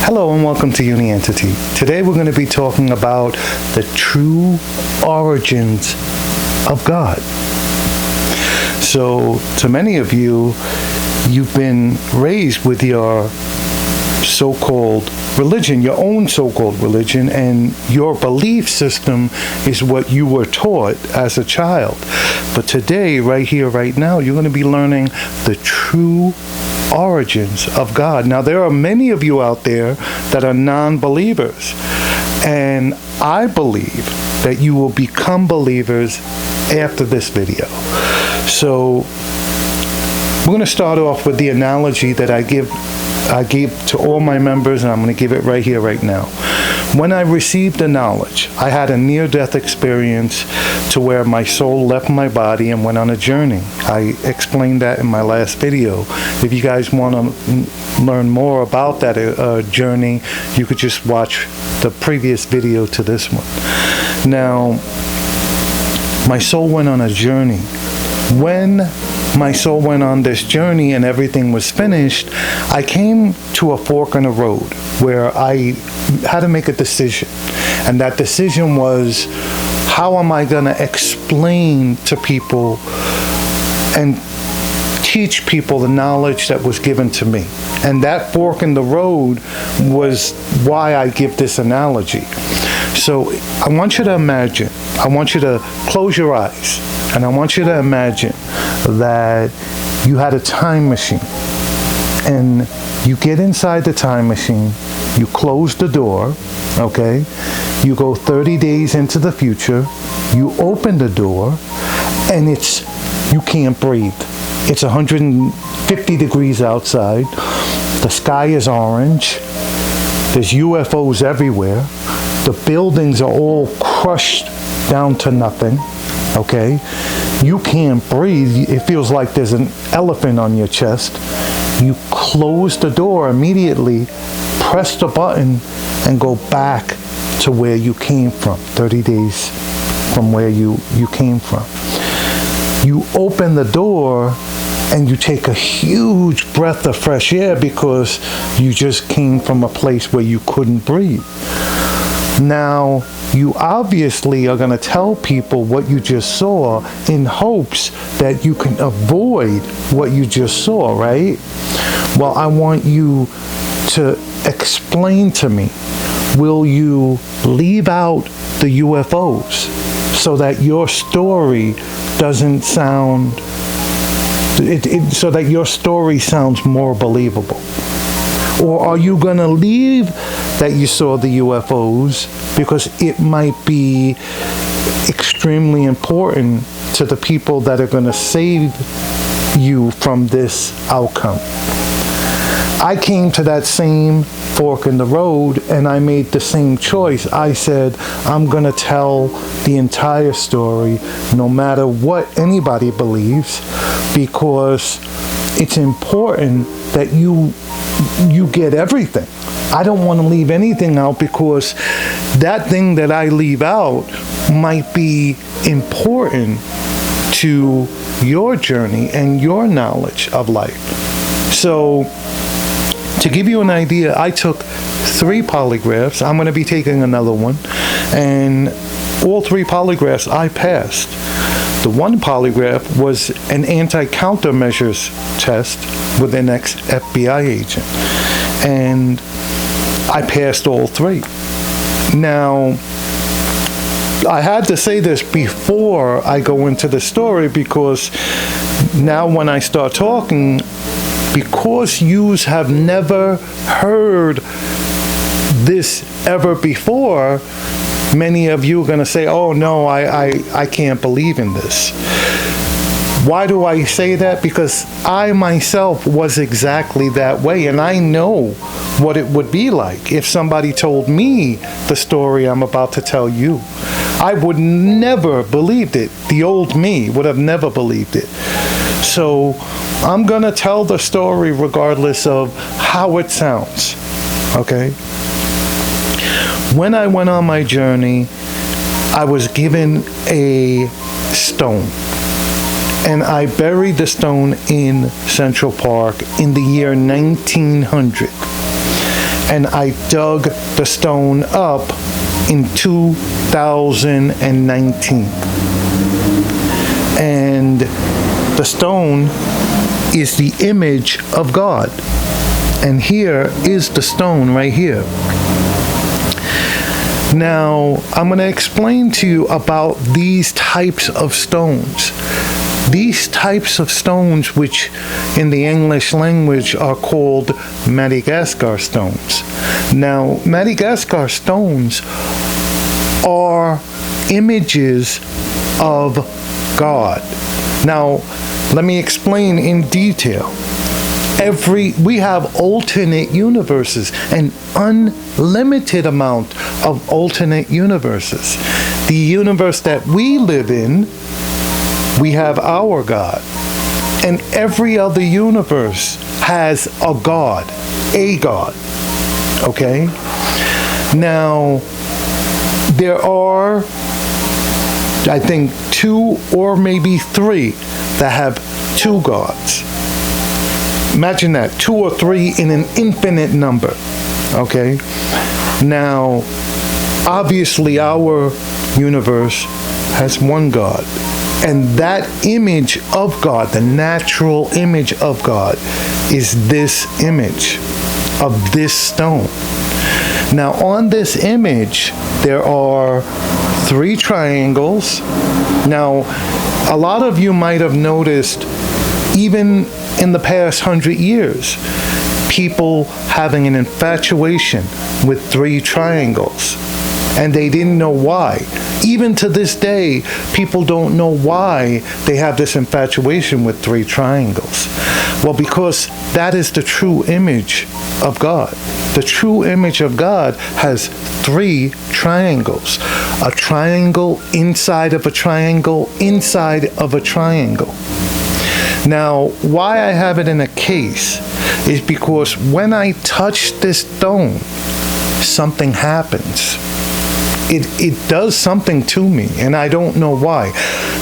Hello and welcome to Uni Entity. Today we're going to be talking about the true origins of God. So, to many of you, you've been raised with your so-called religion, your own so-called religion, and your belief system is what you were taught as a child. But today, right here, right now, you're going to be learning the true origins of God. Now, there are many of you out there that are non-believers, and I believe that you will become believers after this video. So, we're going to start off with the analogy that I gave to all my members, and I'm going to give it right here, right now. When I received the knowledge, I had a near-death experience to where my soul left my body and went on a journey. I explained that in my last video. If you guys want to learn more about that journey, you could just watch the previous video to this one. Now, my soul went on a journey. When my soul went on this journey and everything was finished, I came to a fork in the road where I had to make a decision. And that decision was, how am I going to explain to people and teach people the knowledge that was given to me? And that fork in the road was why I give this analogy. So I want you to imagine, I want you to close your eyes, and I want you to imagine that you had a time machine, and you get inside the time machine, you close the door, okay? You go 30 days into the future, you open the door, and you can't breathe. It's 150 degrees outside, the sky is orange, there's UFOs everywhere, the buildings are all crushed down to nothing, okay? You can't breathe. It feels like there's an elephant on your chest. You close the door immediately, press the button, and go back to where you came from, 30 days from where you came from. You open the door and you take a huge breath of fresh air because you just came from a place where you couldn't breathe. Now, you obviously are going to tell people what you just saw in hopes that you can avoid what you just saw, right? Well, I want you to explain to me, will you leave out the UFOs so that your story doesn't sound, so that your story sounds more believable? Or are you going to leave that you saw the UFOs because it might be extremely important to the people that are going to save you from this outcome? I came to that same fork in the road and I made the same choice. I said, I'm going to tell the entire story no matter what anybody believes, because it's important that you get everything. I don't want to leave anything out, because that thing that I leave out might be important to your journey and your knowledge of life. So, to give you an idea, I took 3 polygraphs. I'm going to be taking another one. And all 3 polygraphs I passed. The one polygraph was an anti-countermeasures test with an ex-FBI agent. And I passed all 3. Now, I had to say this before I go into the story, because now when I start talking, because yous have never heard this ever before, many of you are going to say, oh no, I can't believe in this. Why do I say that? Because I myself was exactly that way, and I know what it would be like if somebody told me the story I'm about to tell you. I would never believed it. The old me would have never believed it. So I'm going to tell the story regardless of how it sounds, okay? When I went on my journey, I was given a stone. And I buried the stone in Central Park in the year 1900. and I dug the stone up in 2019. And the stone is the image of God. And here is the stone right here. Now, I'm going to explain to you about these types of stones. These types of stones, which in the English language are called Madagascar stones. Now, Madagascar stones are images of God. Now, let me explain in detail. We have alternate universes, an unlimited amount of alternate universes. The universe that we live in, we have our God. And every other universe has a God. Okay? Now, there are, I think, 2 or maybe 3 that have 2 gods. Imagine that, 2 or 3 in an infinite number, okay? Now, obviously our universe has 1 God, and that image of God, the natural image of God, is this image of this stone. Now, on this image, there are 3 triangles. Now, a lot of you might have noticed, even in the past 100 years, people having an infatuation with 3 triangles, and they didn't know why. Even to this day, people don't know why they have this infatuation with 3 triangles. Well, because that is the true image of God. The true image of God has 3 triangles. A triangle inside of a triangle inside of a triangle. Now, why I have it in a case is because when I touch this stone, something happens. It does something to me, and I don't know why.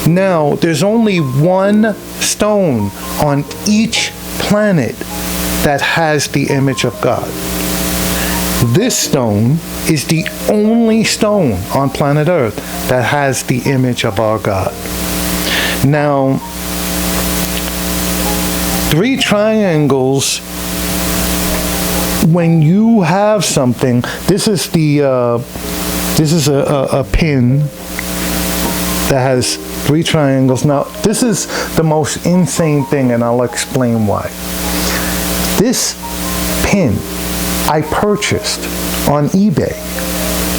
Now, there's only 1 stone on each planet that has the image of God. This stone is the only stone on planet Earth that has the image of our God. Now, 3 triangles, when you have something, this is a pin that has 3 triangles. Now, this is the most insane thing, and I'll explain why. This pin I purchased on eBay.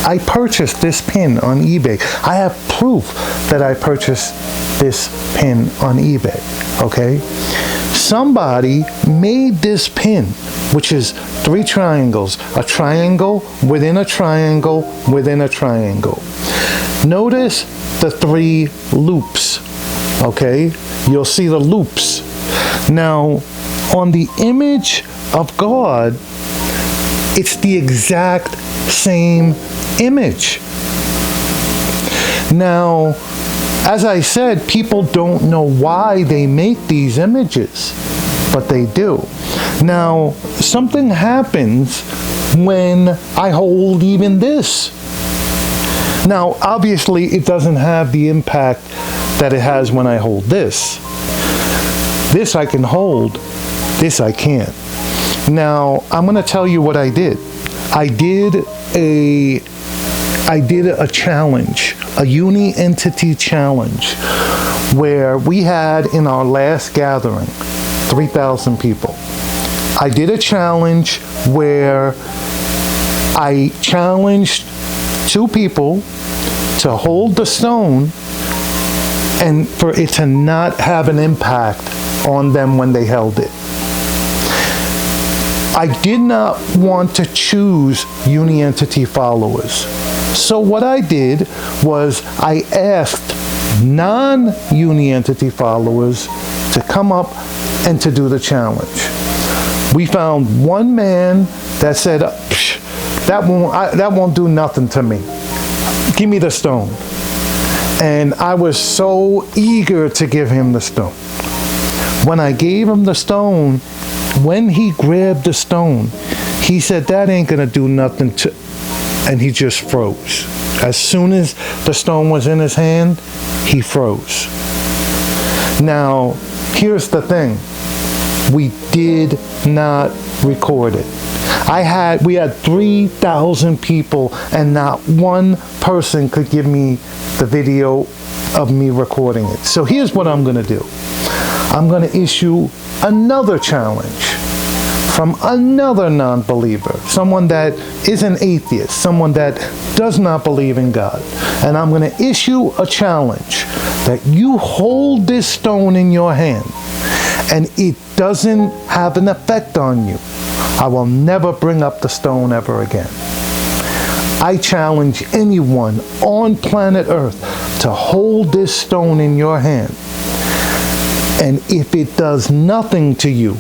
I purchased this pin on eBay. I have proof that I purchased this pin on eBay, okay? Somebody made this pin, which is 3 triangles, a triangle within a triangle within a triangle. Notice the 3 loops, okay? You'll see the loops. Now, on the image of God, it's the exact same image. Now, as I said, people don't know why they make these images, but they do. Now, something happens when I hold even this. Now, obviously, it doesn't have the impact that it has when I hold this. This I can hold, this I can't. Now, I'm going to tell you what I did. I did a challenge, a Uni Entity challenge, where we had in our last gathering 3,000 people. I did a challenge where I challenged 2 people to hold the stone and for it to not have an impact on them when they held it. I did not want to choose Uni Entity followers. So what I did was I asked non-Uni Entity followers to come up and to do the challenge. We found 1 man that said, that won't do nothing to me. Give me the stone. And I was so eager to give him the stone. When I gave him the stone, when he grabbed the stone, He said, that ain't going to do nothing to, and he just froze. As soon as the stone was in his hand, he froze. Now, here's the thing. We did not record it. We had 3,000 people, and not one person could give me the video of me recording it. So here's what I'm going to do. I'm going to issue another challenge from another non-believer, someone that is an atheist, someone that does not believe in God. And I'm going to issue a challenge that you hold this stone in your hand and it doesn't have an effect on you. I will never bring up the stone ever again. I challenge anyone on planet Earth to hold this stone in your hand. And if it does nothing to you,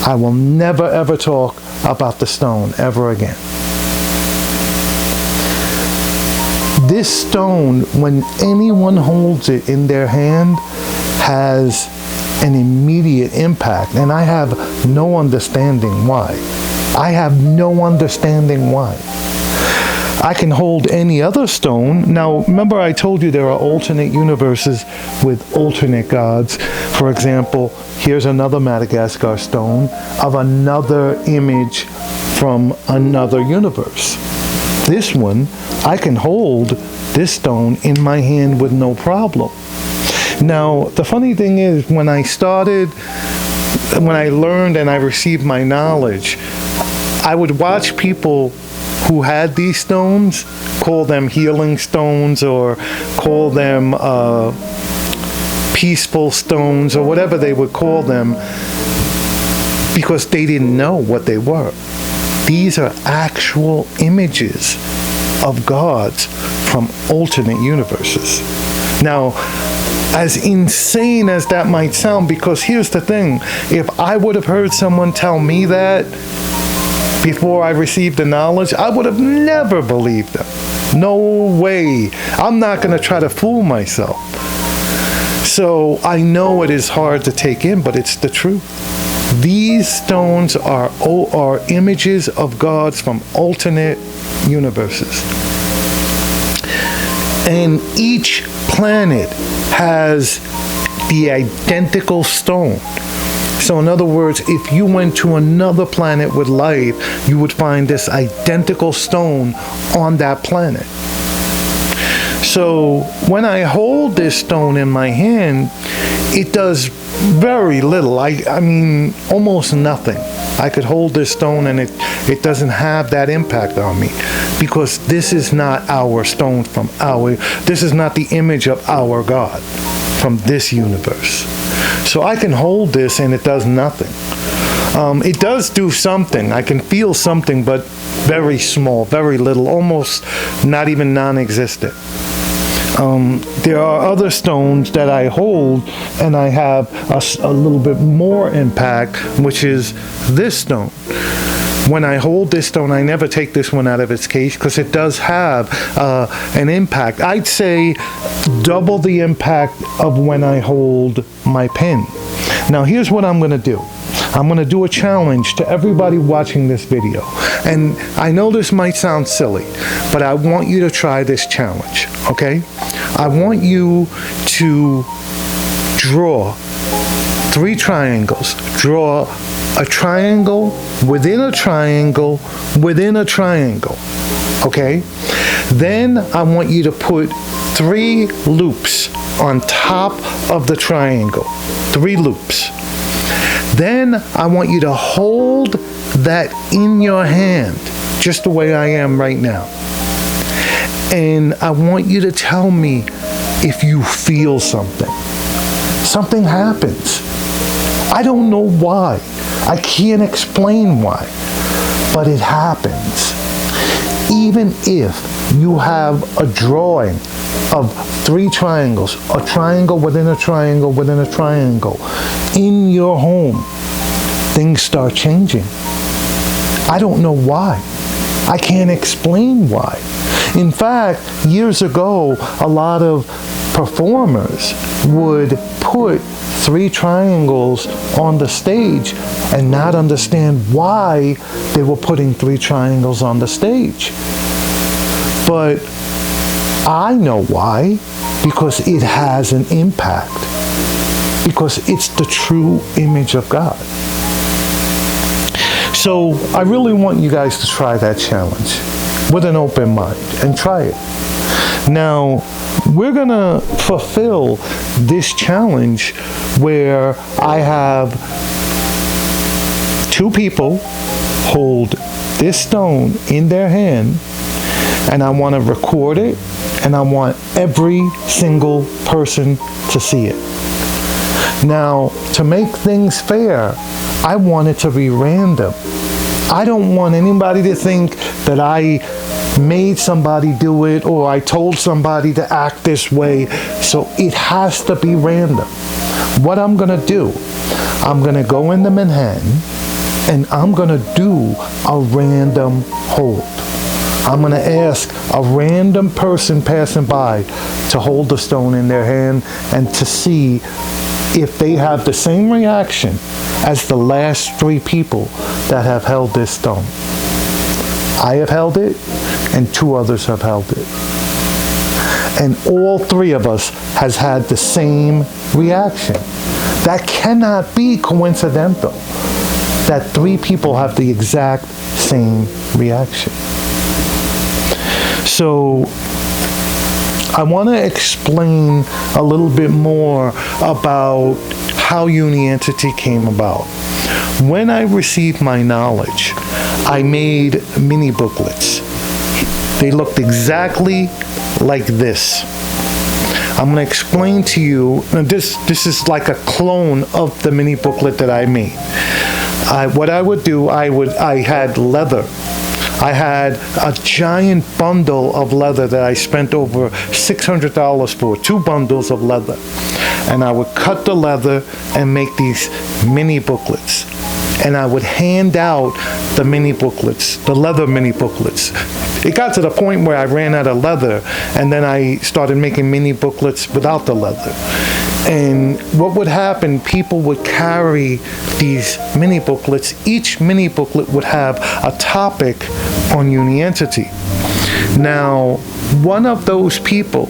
I will never ever talk about the stone ever again. This stone, when anyone holds it in their hand, has an immediate impact, and I have no understanding why. I have no understanding why. I can hold any other stone. Now, remember I told you there are alternate universes with alternate gods. For example, here's another Madagascar stone of another image from another universe. This one, I can hold this stone in my hand with no problem. Now, the funny thing is, when I learned and I received my knowledge, I would watch people who had these stones, call them healing stones or call them peaceful stones or whatever they would call them, because they didn't know what they were. These are actual images of gods from alternate universes. Now, as insane as that might sound, because here's the thing, if I would have heard someone tell me that before I received the knowledge, I would have never believed them. No way. I'm not going to try to fool myself. So I know it is hard to take in, but it's the truth. These stones are images of gods from alternate universes. And each planet has the identical stone. So in other words, if you went to another planet with life, you would find this identical stone on that planet. So when I hold this stone in my hand, it does very little. I mean, almost nothing. I could hold this stone and it doesn't have that impact on me, because this is not our stone this is not the image of our God from this universe. So I can hold this and it does nothing. It does do something. I can feel something, but very small, very little, almost not even non-existent. There are other stones that I hold and I have a little bit more impact, which is this stone. When I hold this stone, I never take this one out of its case because it does have an impact. I'd say double the impact of when I hold my pen. Now, here's what I'm going to do. I'm going to do a challenge to everybody watching this video. And I know this might sound silly, but I want you to try this challenge, okay? I want you to draw 3 triangles. Draw a triangle within a triangle within a triangle, okay? Then I want you to put 3 loops on top of the triangle. 3 loops. Then I want you to hold that in your hand, just the way I am right now. And I want you to tell me if you feel something. Something happens. I don't know why. I can't explain why, but it happens. Even if you have a drawing of 3 triangles, a triangle within a triangle within a triangle, in your home, things start changing. I don't know why. I can't explain why. In fact, years ago, a lot of performers would put 3 triangles on the stage and not understand why they were putting 3 triangles on the stage. But I know why, because it has an impact, because it's the true image of God. So I really want you guys to try that challenge with an open mind and try it. Now, we're going to fulfill this challenge where I have 2 people hold this stone in their hand, and I want to record it, and I want every single person to see it. Now, to make things fair, I want it to be random. I don't want anybody to think that I made somebody do it or I told somebody to act this way. So it has to be random. What I'm going to do, I'm going to go into Manhattan and I'm going to do a random hold. I'm going to ask a random person passing by to hold the stone in their hand and to see if they have the same reaction as the last 3 people that have held this stone. I have held it, and 2 others have held it. And all 3 of us has had the same reaction. That cannot be coincidental, that 3 people have the exact same reaction. So I want to explain a little bit more about how Uni Entity came about. When I received my knowledge, I made mini booklets. They looked exactly like this. I'm going to explain to you, this is like a clone of the mini booklet that I made. What I would do, I had leather. I had a giant bundle of leather that I spent over $600 for, 2 bundles of leather. And I would cut the leather and make these mini booklets. And I would hand out the mini booklets, the leather mini booklets. It got to the point where I ran out of leather, and then I started making mini booklets without the leather. And what would happen, people would carry these mini booklets. Each mini booklet would have a topic on Uni Entity. Now, one of those people,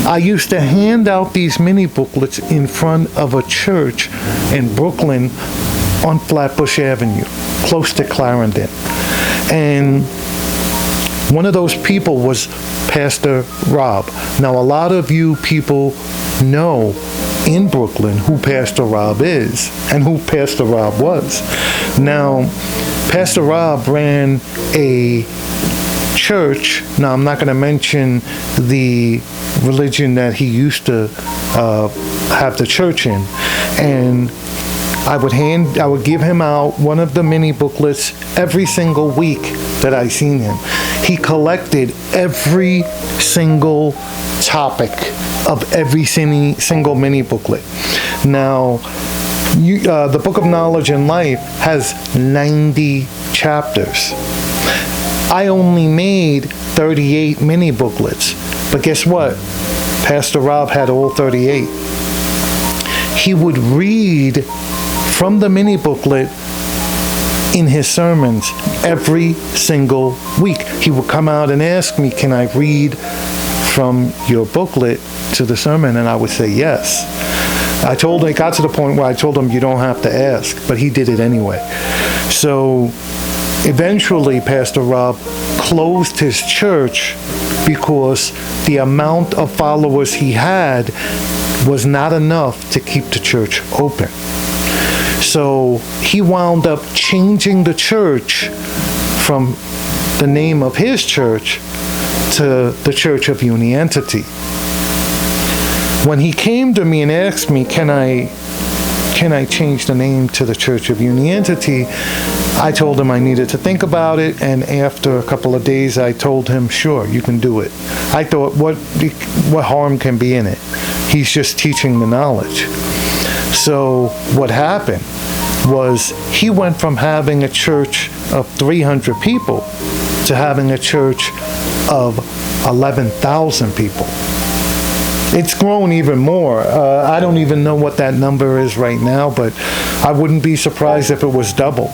I used to hand out these mini booklets in front of a church in Brooklyn on Flatbush Avenue, close to Clarendon. And one of those people was Pastor Rob. Now, a lot of you people know in Brooklyn who Pastor Rob is and who Pastor Rob was. Now, Pastor Rob ran a church. Now, I'm not going to mention the religion that he used to have the church in. And I would give him out one of the mini booklets every single week that I seen him. He collected every single topic of every single mini booklet. Now, the Book of Knowledge and Life has 90 chapters. I only made 38 mini booklets, but guess what? Pastor Rob had all 38. He would read from the mini booklet in his sermons every single week. He would come out and ask me, can I read from your booklet to the sermon? And I would say yes. It got to the point where I told him, you don't have to ask, but he did it anyway. So eventually Pastor Rob closed his church because the amount of followers he had was not enough to keep the church open. So he wound up changing the church from the name of his church to the Church of Uni Entity. When he came to me and asked me, can I change the name to the Church of Uni Entity, I told him I needed to think about it, and after a couple of days I told him, sure, you can do it. I thought, what harm can be in it? He's just teaching the knowledge. So what happened was he went from having a church of 300 people to having a church of 11,000 people. It's grown even more. I don't even know what that number is right now, but I wouldn't be surprised if it was double.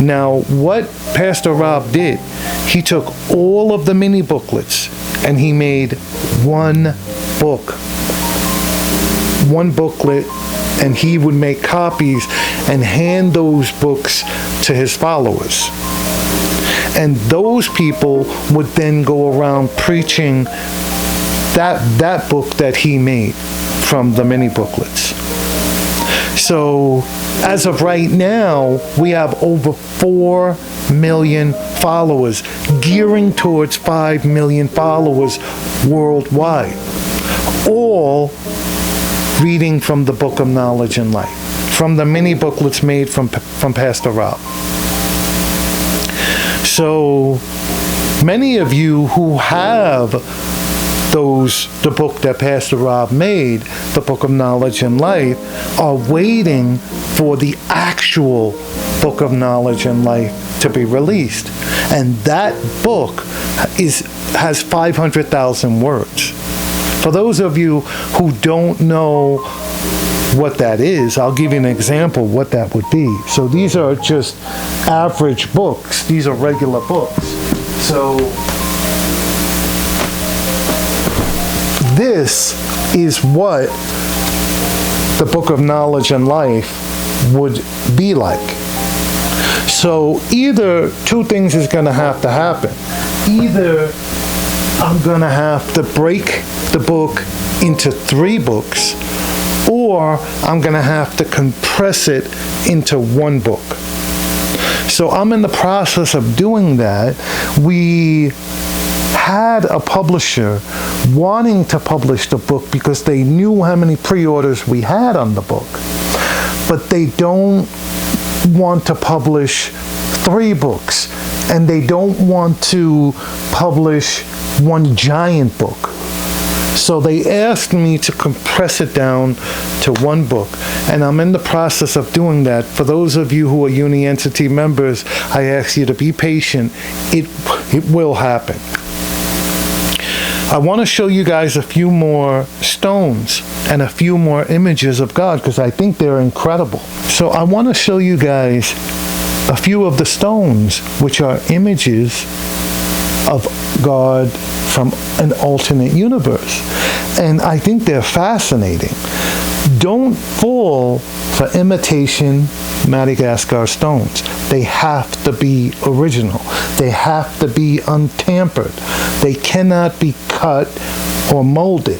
Now, what Pastor Rob did, he took all of the mini booklets and he made one book. One booklet, and he would make copies and hand those books to his followers. And those people would then go around preaching that book that he made from the mini booklets. So as of right now, we have over 4 million followers, gearing towards 5 million followers worldwide, all reading from the Book of Knowledge and Life, from the mini booklets made from Pastor Rob. So many of you who have the book that Pastor Rob made, the Book of Knowledge and Life, are waiting for the actual Book of Knowledge and Life to be released. And that book has 500,000 words. For those of you who don't know what that is, I'll give you an example of what that would be. So these are just average books. These are regular books. So this is what the Book of Knowledge and Life would be like. So either two things is going to happen. Either I'm going to have to break the book into 3 books, or I'm going to have to compress it into one book. So I'm in the process of doing that. We had a publisher wanting to publish the book because they knew how many pre-orders we had on the book, but they don't want to publish 3 books, and they don't want to publish one giant book. So they asked me to compress it down to one book, and I'm in the process of doing that. For those of you who are Uni Entity members, I ask you to be patient. It will happen. I want to show you guys a few more stones and a few more images of God, because I think they're incredible. So I want to show you guys a few of the stones, which are images of God from an alternate universe. And I think they're fascinating. Don't fall for imitation Madagascar stones. They have to be original. They have to be untampered. They cannot be cut or molded.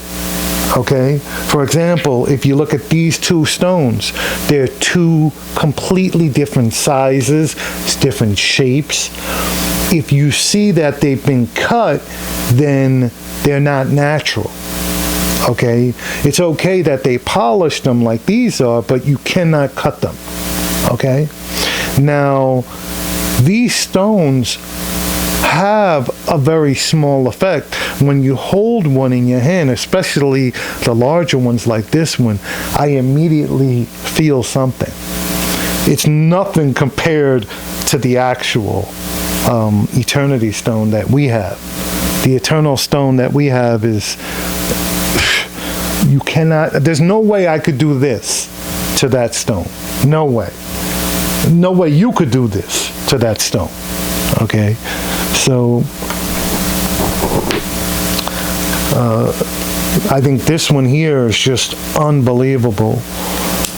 Okay? For example, if you look at these 2 stones, they're 2 completely different sizes, different shapes. If you see that they've been cut, then they're not natural. Okay? It's okay that they polished them like these are, but you cannot cut them. Okay? Now, these stones have a very small effect. When you hold one in your hand, especially the larger ones like this one, I immediately feel something. It's nothing compared to the actual eternity stone that we have. The eternal stone that we have is, you cannot, there's no way I could do this to that stone. No way. No way you could do this to that stone. Okay? So, I think this one here is just unbelievable.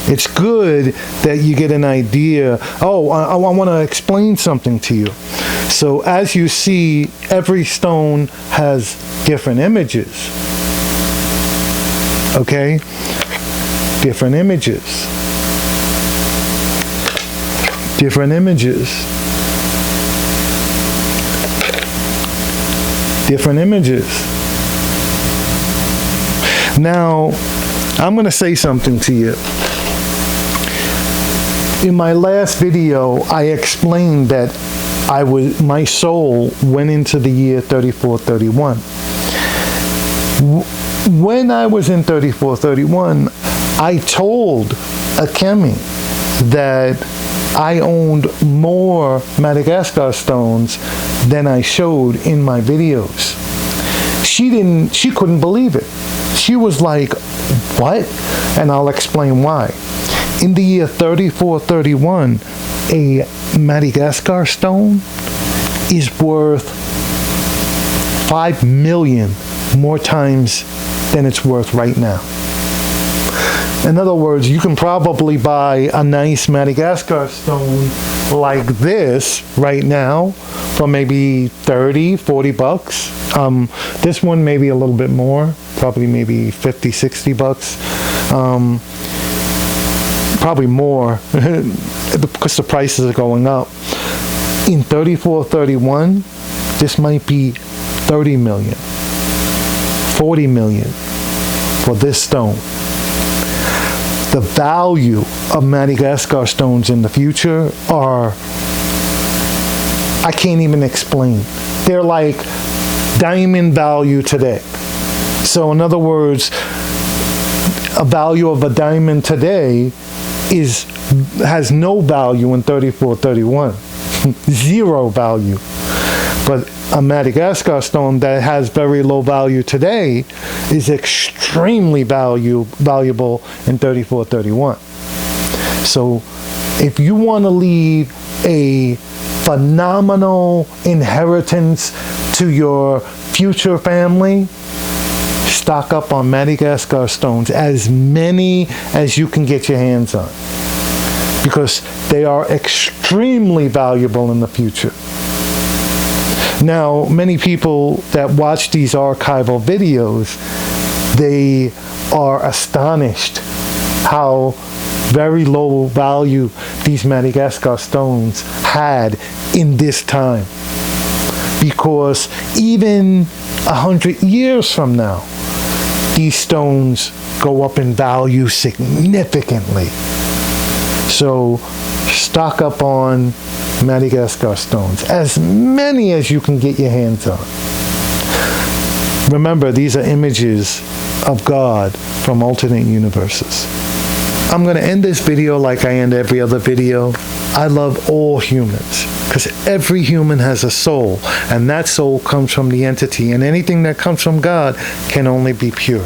It's good that you get an idea. Oh, I want to explain something to you. So as you see, every stone has different images. Okay? Different images. Different images. Different images. Now, I'm going to say something to you. In my last video, I explained that my soul went into the year 3431. When I was in 3431, I told Akemi that I owned more Madagascar stones than I showed in my videos. She couldn't believe it. She was like, what? And I'll explain why. In the year 3431, a Madagascar stone is worth 5 million more times than it's worth right now. In other words, you can probably buy a nice Madagascar stone like this right now for maybe 30, 40 bucks. This one maybe a little bit more, probably maybe 50, 60 bucks. Probably more because the prices are going up. In 3431, this might be 30 million, 40 million for this stone. The value of Madagascar stones in the future are, I can't even explain. They're like diamond value today. So in other words, a value of a diamond today has no value in 3431. Zero value. But a Madagascar stone that has very low value today is extremely valuable in 3431. So if you want to leave a phenomenal inheritance to your future family, stock up on Madagascar stones, as many as you can get your hands on, because they are extremely valuable in the future. Now, many people that watch these archival videos, they are astonished how very low value these Madagascar stones had in this time. Because even 100 years from now, these stones go up in value significantly. So stock up on Madagascar stones, as many as you can get your hands on. Remember, these are images of God from alternate universes. I'm going to end this video like I end every other video. I love all humans, because every human has a soul, and that soul comes from the entity, and anything that comes from God can only be pure.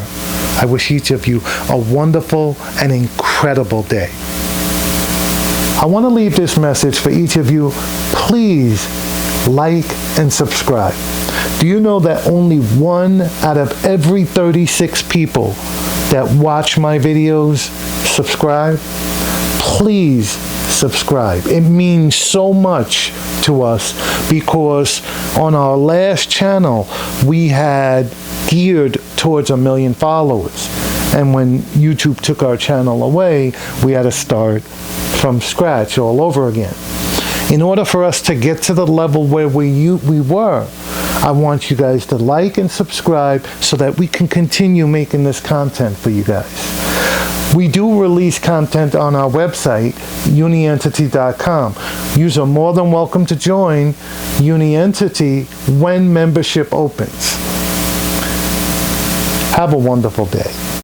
I wish each of you a wonderful and incredible day. I want to leave this message for each of you. Please like and subscribe. Do you know that only 1 out of every 36 people that watch my videos subscribe? Please subscribe. It means so much to us, because on our last channel we had geared towards 1 million followers, and when YouTube took our channel away, we had to start from scratch all over again. In order for us to get to the level where we were, I want you guys to like and subscribe so that we can continue making this content for you guys. We do release content on our website, unientity.com. You are more than welcome to join Uni Entity when membership opens. Have a wonderful day.